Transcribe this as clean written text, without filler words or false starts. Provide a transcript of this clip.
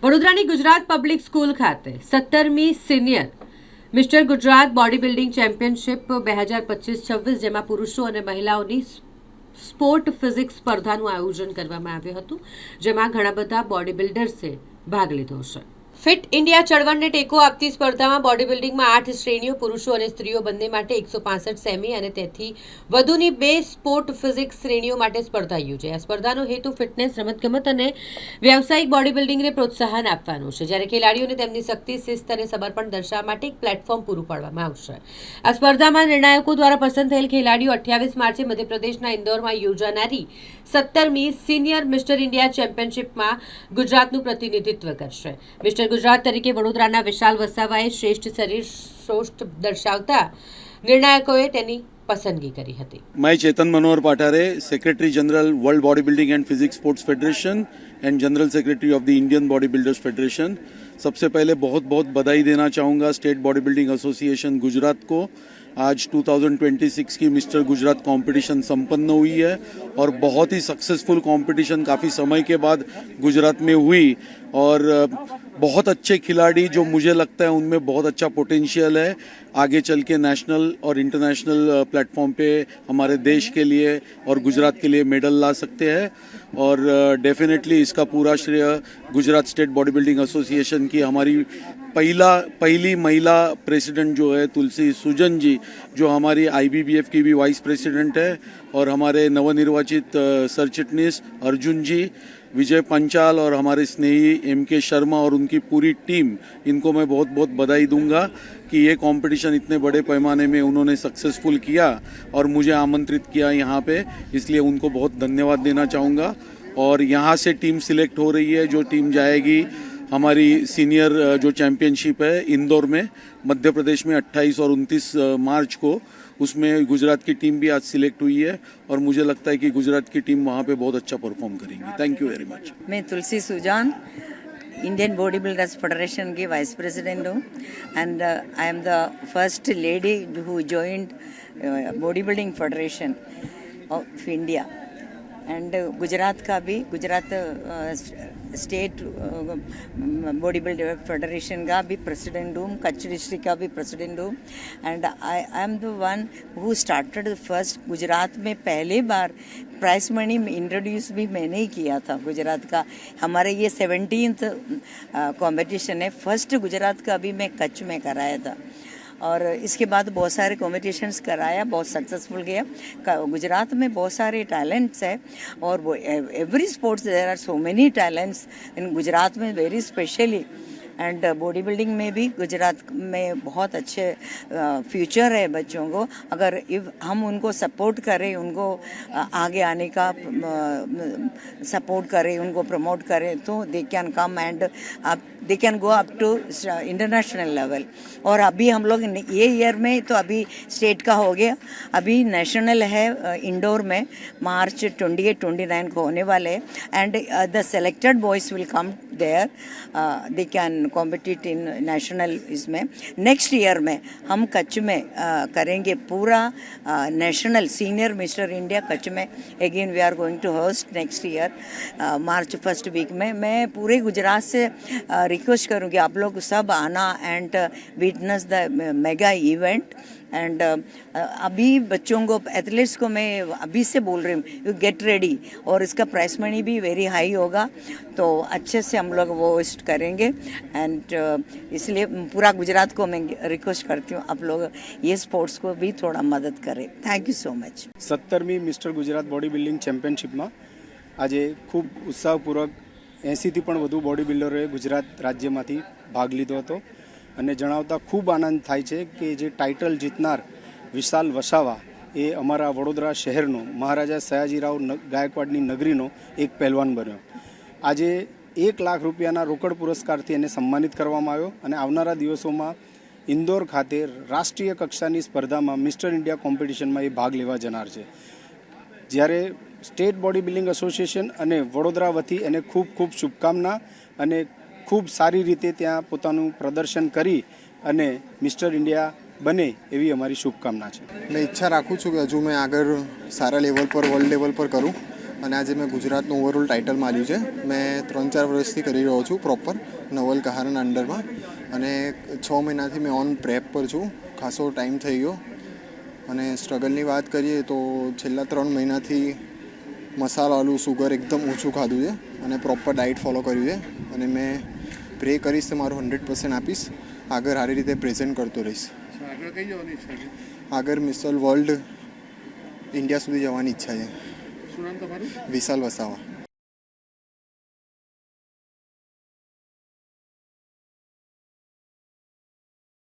વડોદરાની Gujarat public school ખાતે 17મી senior mister Gujarat body building championship 2025-26 જેમાં પુરુષો અને મહિલાઓની સ્પોર્ટ ફિઝિક્સ સ્પર્ધાનું આયોજન કરવામાં આવ્યું હતું, જેમાં ઘણા બધા બોડી બિલ્ડર્સે ભાગ લીધો છે. ફિટ ઇન્ડિયા ચળવળને ટેકો આપતી સ્પર્ધામાં બોડી બિલ્ડિંગમાં 8 શ્રેણીઓ પુરુષો અને સ્ત્રીઓ બંને માટે 165 સેમી અને તેથી વધુની 2 સ્પોર્ટ ફિઝિક્સ શ્રેણીઓ માટે સ્પર્ધા યોજાઈ. આ સ્પર્ધાનો હેતુ ફિટનેસ, રમતગમત અને વ્યાવસાયિક બોડી બિલ્ડિંગને પ્રોત્સાહન આપવાનો છે, જ્યારે ખેલાડીઓને તેમની શક્તિ, શિસ્ત અને સમર્પણ દર્શાવવા માટે એક પ્લેટફોર્મ પૂરું પાડવામાં આવશે. આ સ્પર્ધામાં નિર્ણાયકો દ્વારા પસંદ થયેલ ખેલાડીઓ 28 માર્ચે મધ્યપ્રદેશના ઇન્દોરમાં યોજાનારી 17મી સિનિયર મિસ્ટર ઇન્ડિયા ચેમ્પિયનશિપમાં ગુજરાતનું પ્રતિનિધિત્વ કરશે. મિસ્ટર ગુજરાત તરીકે વડોદરાના વિશાલ વસાવાએ શ્રેષ્ઠ શરીર શ્રેષ્ઠ દર્શાવતા નિર્ણાયકોએ તેની પસંદગી કરી હતી. मैं Chetan Manohar Pathare, secretary general world body building and physique sports federation and general secretary of the Indian body builders federation. सबसे पहले बहुत बहुत बधाई देना चाहूँगा state body building association Gujarat को. आज 2026 की मिस्टर गुजरात कंपटीशन संपन्न हुई है और बहुत ही सक्सेसफुल कंपटीशन काफ़ी समय के बाद गुजरात में हुई और बहुत अच्छे खिलाड़ी जो मुझे लगता है उनमें बहुत अच्छा पोटेंशियल है, आगे चल के नेशनल और इंटरनेशनल प्लेटफॉर्म पे हमारे देश के लिए और गुजरात के लिए मेडल ला सकते हैं. और डेफिनेटली इसका पूरा श्रेय Gujarat state body building association की हमारी पहली महिला प्रेसिडेंट जो है तुलसी सुजन जी, जो हमारी IBBF की भी वाइस प्रेसिडेंट है, और हमारे नवनिर्वाचित सर चिटनीस अर्जुन जी, विजय पंचाल और हमारे स्नेही MK शर्मा और उनकी पूरी टीम, इनको मैं बहुत बहुत बधाई दूंगा कि ये कंपटीशन इतने बड़े पैमाने में उन्होंने सक्सेसफुल किया और मुझे आमंत्रित किया यहाँ पे, इसलिए उनको बहुत धन्यवाद देना चाहूँगा. और यहाँ से टीम सिलेक्ट हो रही है, जो टीम जाएगी हमारी सीनियर जो चैम्पियनशिप है इंदौर में मध्य प्रदेश में 28 और 29 मार्च को, उसमें गुजरात की टीम भी आज सिलेक्ट हुई है और मुझे लगता है कि गुजरात की टीम वहाँ पे बहुत अच्छा परफॉर्म करेंगी. Thank you very much. मैं Tulsi Sujan, Indian body builders federation की वाइस प्रेसिडेंट हूँ and I am the first lady who joined body building federation of India. And Gujarat का भी Gujarat state body builder federation का भी प्रेसिडेंट हूँ, कच्छ डिस्ट्रिक्ट का भी प्रेसिडेंट हूँ. And I am the one who started first. Gujarat में पहली बार प्राइस मनी इंट्रोड्यूस भी मैंने ही किया था गुजरात का. हमारे ये 17th कंपटीशन है. फर्स्ट गुजरात का भी मैं कच्छ में कराया था और इसके बाद बहुत सारे कॉम्पिटिशन्स कराया, बहुत सक्सेसफुल गया. गुजरात में बहुत सारे टैलेंट्स है और every sports there are so many talents in Gujarat में, very specially. And body building में भी गुजरात में बहुत अच्छे फ्यूचर है बच्चों को. अगर हम उनको सपोर्ट करें, उनको आगे आने का सपोर्ट करें, उनको प्रमोट करें, तो they can come and they can go up to international level. और अभी हम लोग ये ईयर में तो अभी स्टेट का हो गया, अभी नेशनल है इंदौर में मार्च 28-29 को होने वाले हैं. And the selected boys will come there, they can compete in national. इसमें नेक्स्ट ईयर में हम कच्छ में करेंगे पूरा national senior mister India Kutch में. Again we are going to host next year March first week में. मैं पूरे गुजरात से रिक्वेस्ट करूँगी आप लोग सब आना and witness the mega event. And अभी बच्चों को, एथलीट्स को मैं अभी से बोल रही हूँ, यू गेट रेडी. और इसका प्राइस मनी भी वेरी हाई होगा, तो अच्छे से हम लोग वो होस्ट करेंगे. एंड इसलिए पूरा गुजरात को मैं रिक्वेस्ट करती हूँ आप लोग ये स्पोर्ट्स को भी थोड़ा मदद करें. Thank you so much. 17મી મિસ્ટર ગુજરાત બોડી બિલ્ડિંગ ચેમ્પિયનશિપમાં આજે ખૂબ ઉત્સાહપૂર્વક 80થી પણ વધુ બોડી બિલ્ડરોએ ગુજરાત રાજ્યમાંથી ભાગ લીધો હતો અને જણાવતા ખૂબ આનંદ થાય છે કે જે ટાઇટલ જીતનાર વિશાલ વસાવા એ અમારા વડોદરા શહેરનો, મહારાજા સયાજીરાવ ગાયકવાડની નગરીનો એક પહેલવાન બન્યો. આજે 1 લાખ રૂપિયાના રોકડ પુરસ્કારથી એને સન્માનિત કરવામાં આવ્યો અને આવનારા દિવસોમાં ઇન્દોર ખાતે રાષ્ટ્રીય કક્ષાની સ્પર્ધામાં મિસ્ટર ઇન્ડિયા કોમ્પિટિશનમાં એ ભાગ લેવા જનાર છે. જ્યારે સ્ટેટ બોડી બિલ્ડિંગ એસોસિએશન અને વડોદરા વતી એને ખૂબ ખૂબ શુભકામના અને ખૂબ સારી રીતે ત્યાં પોતાનું પ્રદર્શન કરી અને મિસ્ટર ઇન્ડિયા બને એવી અમારી શુભકામના છે. मैं इच्छा राखूँ છું કે હજુ મેં આગળ સારા લેવલ પર, વર્લ્ડ લેવલ પર કરું અને આજે મેં ગુજરાતનું ઓવરઓલ ટાઇટલ માલ્યું છે. મેં 3-4 વર્ષથી કરી રહ્યો છું પ્રોપર નવલ કહારના અંડરમાં, અને 6 મહિનાથી મેં ઓન પ્રેપ પર છું. ખાસો ટાઈમ થઈ ગયો. અને સ્ટ્રગલની વાત કરીએ તો છેલ્લા 3 મહિનાથી મસાલાવાળું સુગર એકદમ ઓછું ખાધું છે અને પ્રોપર ડાયટ ફોલો કર્યું છે. અને મેં પ્રે કરીશ તો મારું 100% આપીશ. આગળ સારી રીતે પ્રેઝન્ટ કરતો રહીશ. આગળ મિસ્ટર વર્લ્ડ ઇન્ડિયા સુધી જવાની ઈચ્છા છે. વિશાલ વસાવા.